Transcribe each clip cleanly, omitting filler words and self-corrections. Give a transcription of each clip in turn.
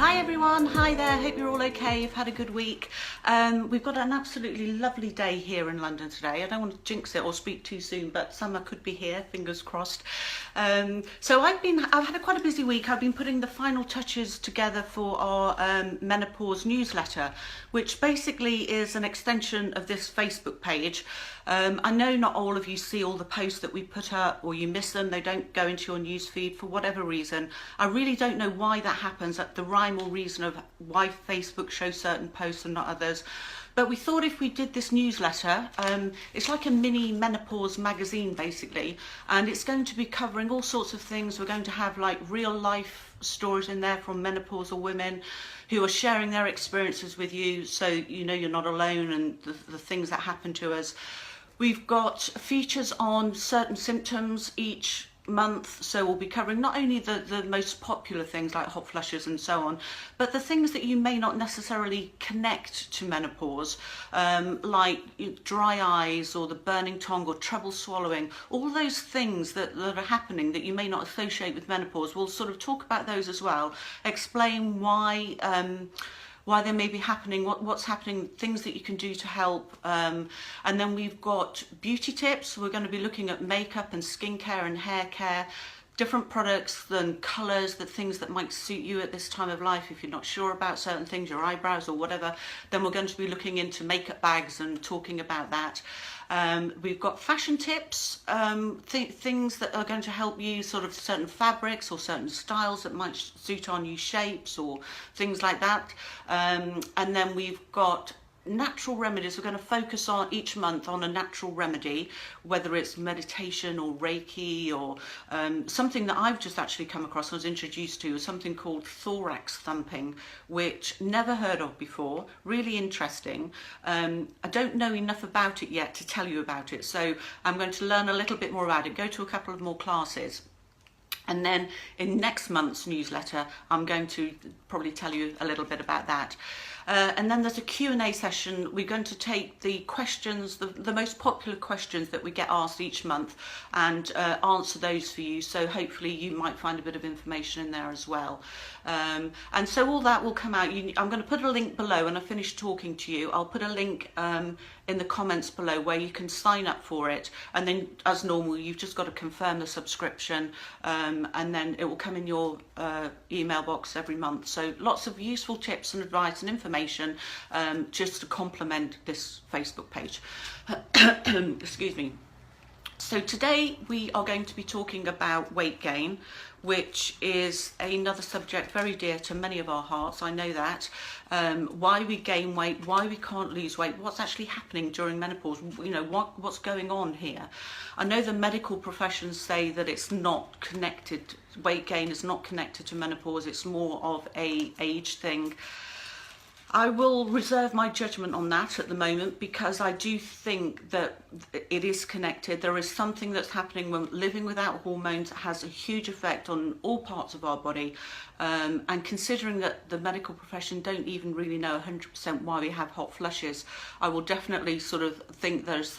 Hi everyone, hi there, hope you're all okay, you've had a good week. We've got an absolutely lovely day here in London today. I don't want to jinx it or speak too soon, but summer could be here, fingers crossed. So I've had quite a busy week. I've been putting the final touches together for our menopause newsletter, which basically is an extension of this Facebook page. I know not all of you see all the posts that we put up, or you miss them, they don't go into your news feed for whatever reason. I really don't know why that happens, at the rhyme or reason of why Facebook shows certain posts and not others. But we thought if we did this newsletter, it's like a mini menopause magazine basically, and it's going to be covering all sorts of things. We're going to have like real life stories in there from menopausal women who are sharing their experiences with you, so you know you're not alone and the things that happen to us. We've got features on certain symptoms each month, so we'll be covering not only the most popular things like hot flushes and so on, but the things that you may not necessarily connect to menopause, like dry eyes or the burning tongue or trouble swallowing. All those things that are happening that you may not associate with menopause, we'll sort of talk about those as well, explain why they may be happening, what's happening, things that you can do to help. And then we've got beauty tips. We're going to be looking at makeup and skincare and hair care, different products and colours, the things that might suit you at this time of life. If you're not sure about certain things, your eyebrows or whatever, then we're going to be looking into makeup bags and talking about that. We've got fashion tips, things that are going to help you, sort of certain fabrics or certain styles that might suit our new shapes or things like that. And then we've got natural remedies. We're going to focus on each month on a natural remedy, whether it's meditation or Reiki or something that I've just actually come across and was introduced to, is something called thorax thumping, which never heard of before, really interesting. I don't know enough about it yet to tell you about it, so I'm going to learn a little bit more about it, go to a couple of more classes. And then in next month's newsletter, I'm going to probably tell you a little bit about that. And then there's a Q&A session. We're going to take the questions, the most popular questions that we get asked each month, and answer those for you. So hopefully you might find a bit of information in there as well. And so all that will come out. I'm going to put a link below when I finish talking to you. I'll put a link in the comments below where you can sign up for it. And then as normal, you've just got to confirm the subscription, and then it will come in your email box every month. So lots of useful tips and advice and information just to complement this Facebook page. Excuse me. So today we are going to be talking about weight gain, which is another subject very dear to many of our hearts. I know that. Why we gain weight, why we can't lose weight, what's actually happening during menopause, you know, what's going on here. I know the medical professions say that it's not connected, weight gain is not connected to menopause, it's more of a age thing. I will reserve my judgment on that at the moment, because I do think that it is connected. There is something that's happening when living without hormones has a huge effect on all parts of our body. And considering that the medical profession don't even really know 100% why we have hot flushes, I will definitely sort of think there's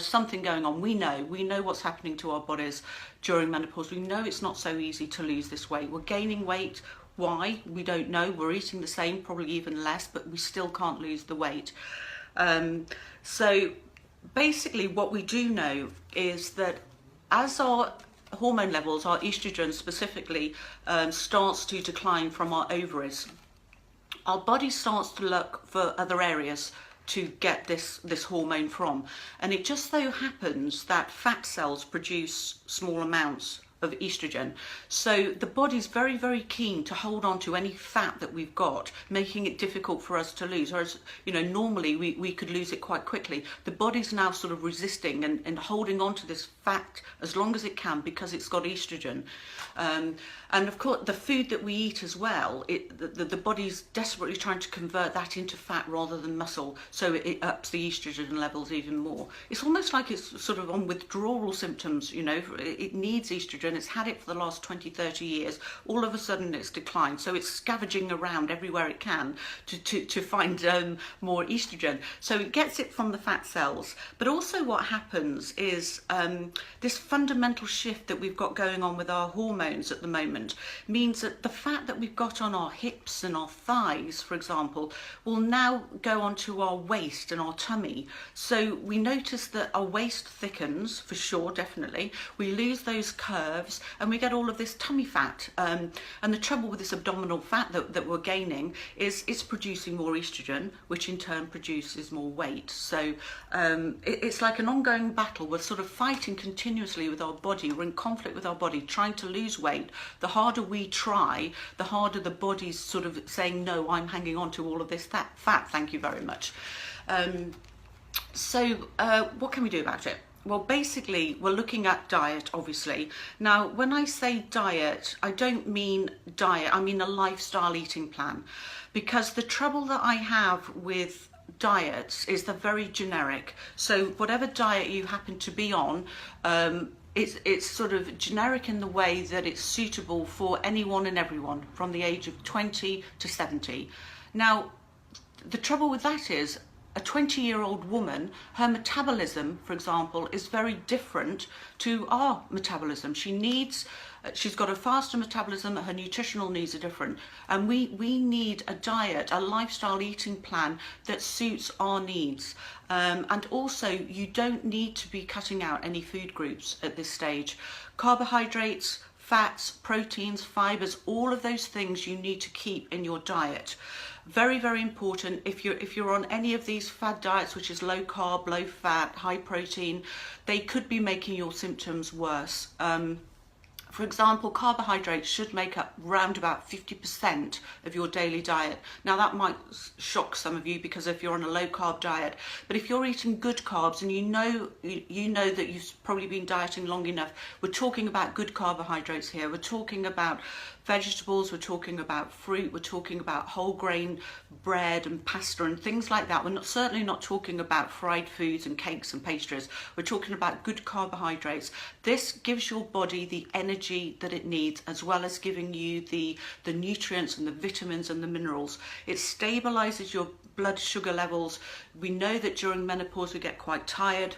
something going on. We know what's happening to our bodies during menopause. We know it's not so easy to lose this weight. We're gaining weight. Why? We don't know. We're eating the same, probably even less, but we still can't lose the weight. So basically what we do know is that as our hormone levels, our estrogen specifically, starts to decline from our ovaries, our body starts to look for other areas to get this hormone from. And it just so happens that fat cells produce small amounts of estrogen. So the body's very, very keen to hold on to any fat that we've got, making it difficult for us to lose. Whereas, you know, normally we could lose it quite quickly. The body's now sort of resisting and holding on to this fat as long as it can, because it's got estrogen. And of course, the food that we eat as well, the body's desperately trying to convert that into fat rather than muscle, so it ups the estrogen levels even more. It's almost like it's sort of on withdrawal symptoms, you know. It needs estrogen, estrogen, it's had it for the last 20, 30 years, all of a sudden it's declined. So it's scavenging around everywhere it can to find more estrogen. So it gets it from the fat cells. But also what happens is this fundamental shift that we've got going on with our hormones at the moment means that the fat that we've got on our hips and our thighs, for example, will now go onto our waist and our tummy. So we notice that our waist thickens, for sure, definitely. We lose those curves and we get all of this tummy fat. And the trouble with this abdominal fat that we're gaining is it's producing more estrogen, which in turn produces more weight. So it's like an ongoing battle. We're sort of fighting continuously with our body. We're in conflict with our body, trying to lose weight. The harder we try, the harder the body's sort of saying, no, I'm hanging on to all of this fat, thank you very much. So what can we do about it? Well, basically, we're looking at diet, obviously. Now, when I say diet, I don't mean diet, I mean a lifestyle eating plan. Because the trouble that I have with diets is they're very generic. So whatever diet you happen to be on, it's sort of generic in the way that it's suitable for anyone and everyone from the age of 20 to 70. Now, the trouble with that is a 20-year-old woman, her metabolism, for example, is very different to our metabolism. She's got a faster metabolism, her nutritional needs are different. And we need a diet, a lifestyle eating plan that suits our needs. And also, you don't need to be cutting out any food groups at this stage. Carbohydrates, fats, proteins, fibers, all of those things you need to keep in your diet. Very, very important. If you're on any of these fad diets, which is low carb, low fat, high protein, they could be making your symptoms worse. For example, carbohydrates should make up round about 50% of your daily diet. Now that might shock some of you because if you're on a low carb diet, but if you're eating good carbs and you know that you've probably been dieting long enough, we're talking about good carbohydrates here. We're talking about vegetables, we're talking about fruit, we're talking about whole grain bread and pasta and things like that. We're certainly not talking about fried foods and cakes and pastries. We're talking about good carbohydrates. This gives your body the energy that it needs, as well as giving you the nutrients and the vitamins and the minerals. It stabilizes your blood sugar levels. We know that during menopause we get quite tired.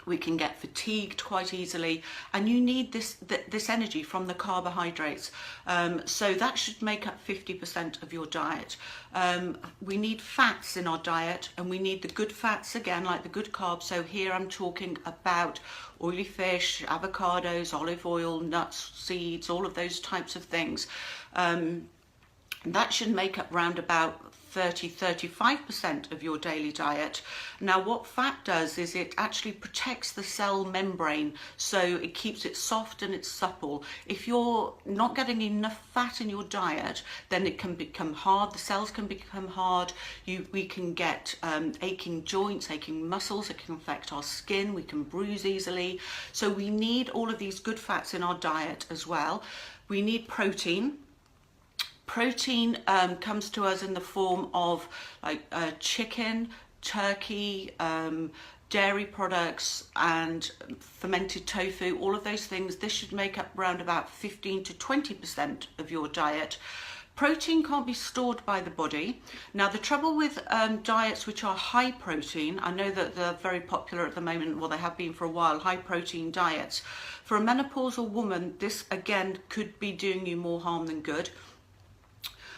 We can get fatigued quite easily, and you need this energy from the carbohydrates. So that should make up 50% of your diet. We need fats in our diet, and we need the good fats again, like the good carbs. So here I'm talking about oily fish, avocados, olive oil, nuts, seeds, all of those types of things. That should make up round about 30-35% of your daily diet. Now what fat does is it actually protects the cell membrane, so it keeps it soft and it's supple. If you're not getting enough fat in your diet, then it can become hard, the cells can become hard, we can get aching joints, aching muscles, it can affect our skin, we can bruise easily. So we need all of these good fats in our diet as well. We need protein. Protein comes to us in the form of like chicken, turkey, dairy products and fermented tofu, all of those things. This should make up around about 15-20% of your diet. Protein can't be stored by the body. Now the trouble with diets which are high protein, I know that they're very popular at the moment, well they have been for a while, high protein diets. For a menopausal woman, this again could be doing you more harm than good.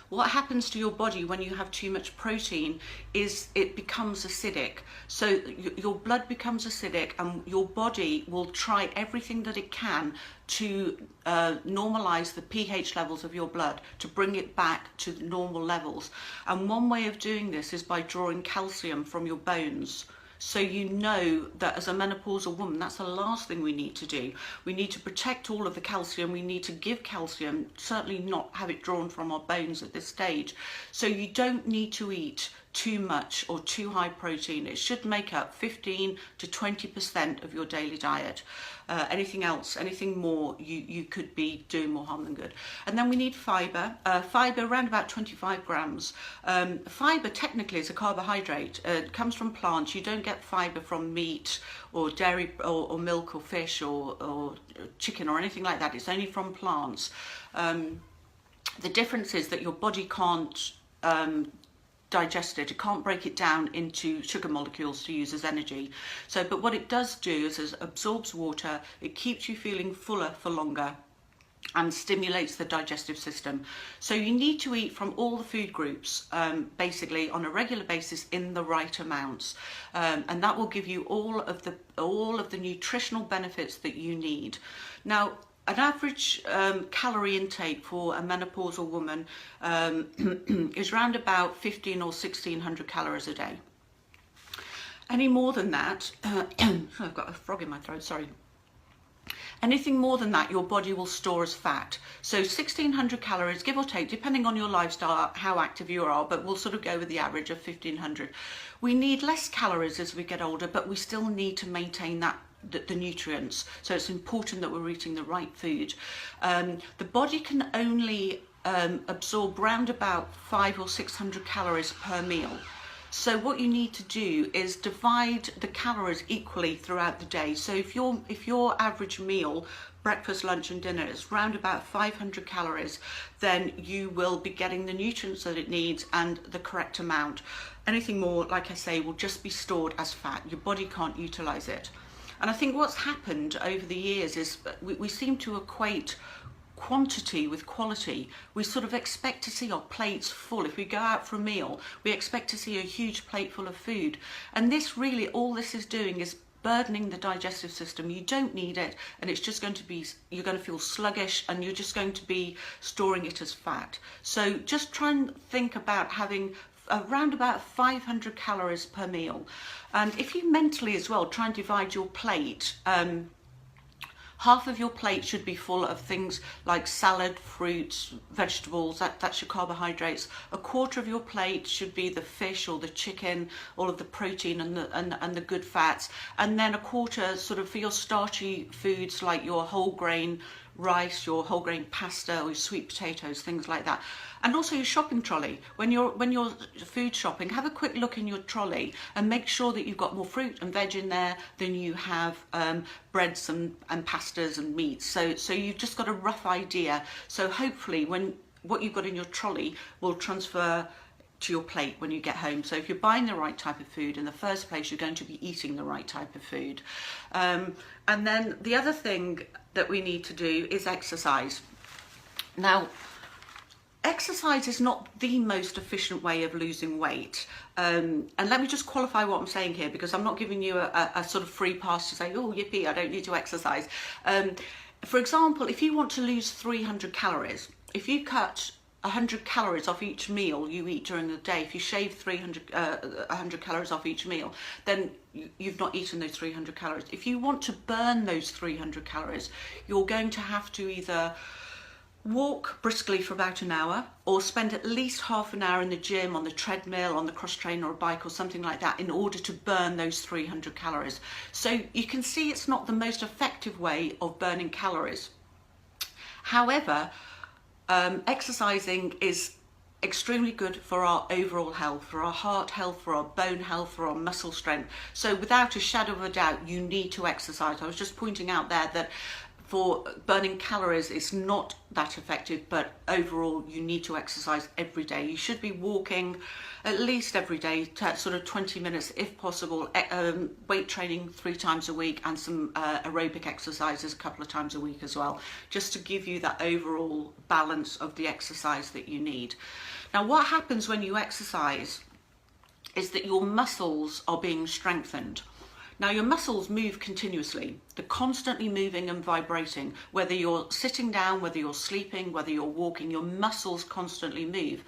What happens to your body when you have too much protein is it becomes acidic. So your blood becomes acidic and your body will try everything that it can to normalize the pH levels of your blood, to bring it back to normal levels. And one way of doing this is by drawing calcium from your bones. So you know that as a menopausal woman, that's the last thing we need to do. We need to protect all of the calcium. We need to give calcium, certainly not have it drawn from our bones at this stage. So you don't need to eat too much or too high protein. It should make up 15 to 20% of your daily diet. Anything else, anything more, you could be doing more harm than good. And then we need fibre. Fibre around about 25 grams. Fibre technically is a carbohydrate. It comes from plants. You don't get fibre from meat or dairy or milk or fish or chicken or anything like that. It's only from plants. The difference is that your body can't digest it. It can't break it down into sugar molecules to use as energy. So, but what it does do is it absorbs water, it keeps you feeling fuller for longer, and stimulates the digestive system. So you need to eat from all the food groups basically on a regular basis in the right amounts, and that will give you all of the nutritional benefits that you need. Now, an average calorie intake for a menopausal woman is around about 15 or 1600 calories a day. Any more than that, I've got a frog in my throat, sorry. Anything more than that, your body will store as fat. So 1600 calories, give or take, depending on your lifestyle, how active you are, but we'll sort of go with the average of 1500. We need less calories as we get older, but we still need to maintain the nutrients. So it's important that we're eating the right food. The body can only absorb round about 500 or 600 calories per meal. So what you need to do is divide the calories equally throughout the day. So if your average meal, breakfast, lunch and dinner, is round about 500 calories, then you will be getting the nutrients that it needs and the correct amount. Anything more, like I say, will just be stored as fat. Your body can't utilize it. And I think what's happened over the years is we seem to equate quantity with quality. We sort of expect to see our plates full. If we go out for a meal, we expect to see a huge plate full of food. And this really, all this is doing is burdening the digestive system. You don't need it, and it's just going to be, you're going to feel sluggish, and you're just going to be storing it as fat. So just try and think about having around about 500 calories per meal. And if you mentally as well try and divide your plate, half of your plate should be full of things like salad, fruits, vegetables, that's your carbohydrates. A quarter of your plate should be the fish or the chicken, all of the protein and the good fats. And then a quarter sort of for your starchy foods like your whole grain rice, your whole grain pasta, or your sweet potatoes, things like that. And also your shopping trolley. When you're food shopping, have a quick look in your trolley and make sure that you've got more fruit and veg in there than you have breads and pastas and meats. So you've just got a rough idea. So hopefully what you've got in your trolley will transfer to your plate when you get home. So if you're buying the right type of food, in the first place you're going to be eating the right type of food. And then the other thing that we need to do is exercise. Now, exercise is not the most efficient way of losing weight. And let me just qualify what I'm saying here, because I'm not giving you a sort of free pass to say, oh, yippee, I don't need to exercise. For example, if you want to lose 300 calories, if you cut 100 calories off each meal you eat during the day, if you shave 100 calories off each meal, then you've not eaten those 300 calories. If you want to burn those 300 calories, you're going to have to either walk briskly for about an hour, or spend at least half an hour in the gym, on the treadmill, on the cross trainer or bike or something like that, in order to burn those 300 calories. So you can see it's not the most effective way of burning calories. However, exercising is extremely good for our overall health, for our heart health, for our bone health, for our muscle strength. So without a shadow of a doubt, you need to exercise. I was just pointing out there that for burning calories, it's not that effective, but overall you need to exercise every day. You should be walking at least every day, sort of 20 minutes if possible, weight training 3 times a week, and some aerobic exercises a couple of times a week as well, just to give you that overall balance of the exercise that you need. Now, what happens when you exercise is that your muscles are being strengthened. Now, your muscles move continuously. They're constantly moving and vibrating. Whether you're sitting down, whether you're sleeping, whether you're walking, your muscles constantly move.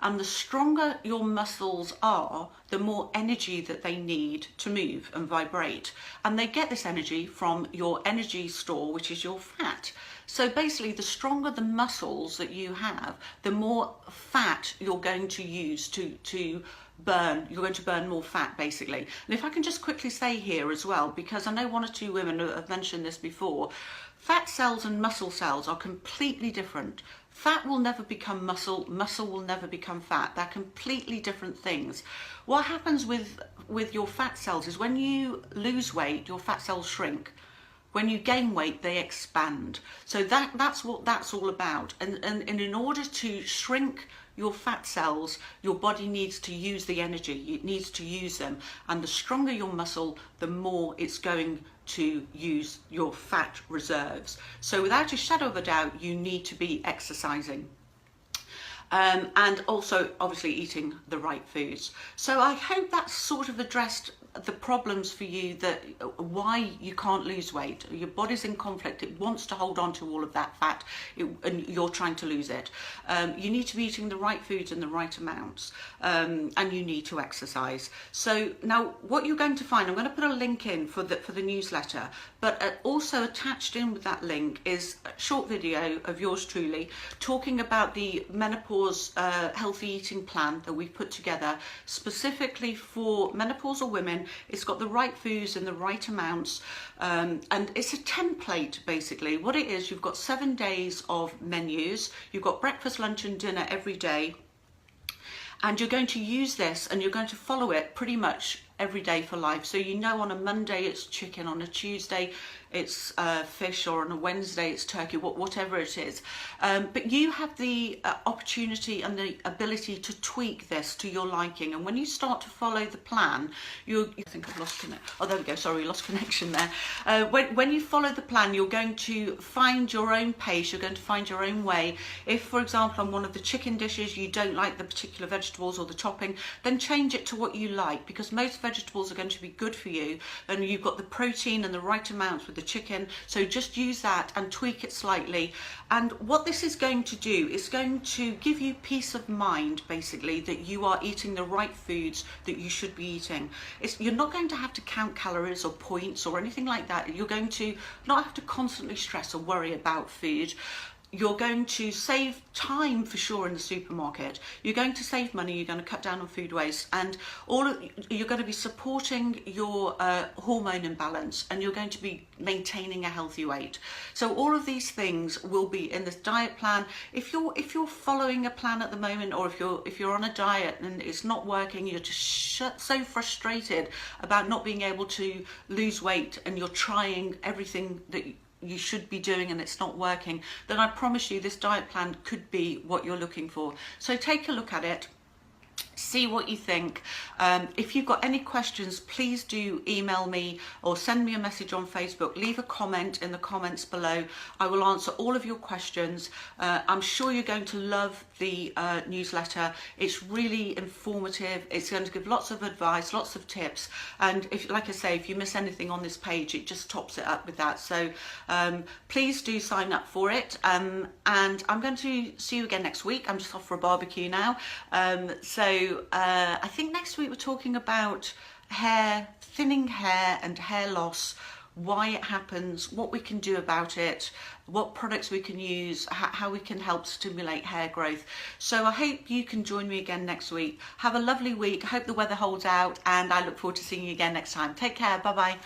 And the stronger your muscles are, the more energy that they need to move and vibrate. And they get this energy from your energy store, which is your fat. So basically, the stronger the muscles that you have, the more fat you're going to use to you're going to burn more fat basically. And if I can just quickly say here as well, because I know one or two women have mentioned this before, fat cells and muscle cells are completely different. Fat will never become muscle, muscle will never become fat. They're completely different things. What happens with your fat cells is when you lose weight, your fat cells shrink. When you gain weight, they expand. So that's what that's all about. And in order to shrink your fat cells, your body needs to use the energy. It needs to use them. And the stronger your muscle, the more it's going to use your fat reserves. So without a shadow of a doubt, you need to be exercising. And also obviously eating the right foods. So I hope that's sort of addressed the problems for you, that why you can't lose weight. Your body's in conflict, it wants to hold on to all of that fat, and you're trying to lose it. You need to be eating the right foods in the right amounts, and you need to exercise. So now what you're going to find, I'm going to put a link in for the newsletter, but also attached in with that link is a short video of yours truly talking about the menopause healthy eating plan that we've put together specifically for menopausal women. It's got the right foods in the right amounts, and it's a template basically. What it is, you've got 7 days of menus, you've got breakfast, lunch and dinner every day, and you're going to use this and you're going to follow it pretty much every day for life. So you know, on a Monday it's chicken, on a Tuesday it's fish, or on a Wednesday it's turkey, whatever it is. But you have the opportunity and the ability to tweak this to your liking. And when you start to follow the plan, you think I've lost connection. Oh, there we go. Sorry, lost connection there. When you follow the plan, you're going to find your own pace. You're going to find your own way. If, for example, on one of the chicken dishes you don't like the particular vegetables or the topping, then change it to what you like, because most vegetables are going to be good for you, and you've got the protein and the right amounts with the chicken. So just use that and tweak it slightly. And what this is going to do is going to give you peace of mind basically, that you are eating the right foods that you should be eating. You're not going to have to count calories or points or anything like that. You're going to not have to constantly stress or worry about food. You're going to save time for sure in the supermarket. You're going to save money. You're going to cut down on food waste, and you're going to be supporting your hormone imbalance, and you're going to be maintaining a healthy weight. So all of these things will be in this diet plan. If you're following a plan at the moment, or if you're on a diet and it's not working, you're just so frustrated about not being able to lose weight, and you're trying everything that you should be doing and it's not working, then I promise you this diet plan could be what you're looking for. So take a look at it, see what you think. If you've got any questions, please do email me or send me a message on Facebook. Leave a comment in the comments below. I will answer all of your questions. I'm sure you're going to love the newsletter. It's really informative. It's going to give lots of advice, lots of tips, and if, like I say, if you miss anything on this page, it just tops it up with that. So please do sign up for it, and I'm going to see you again next week. I'm just off for a barbecue now, so I think next week we're talking about thinning hair and hair loss, why it happens, what we can do about it, what products we can use, how we can help stimulate hair growth. So I hope you can join me again next week. Have a lovely week. I hope the weather holds out, and I look forward to seeing you again next time. Take care. Bye bye.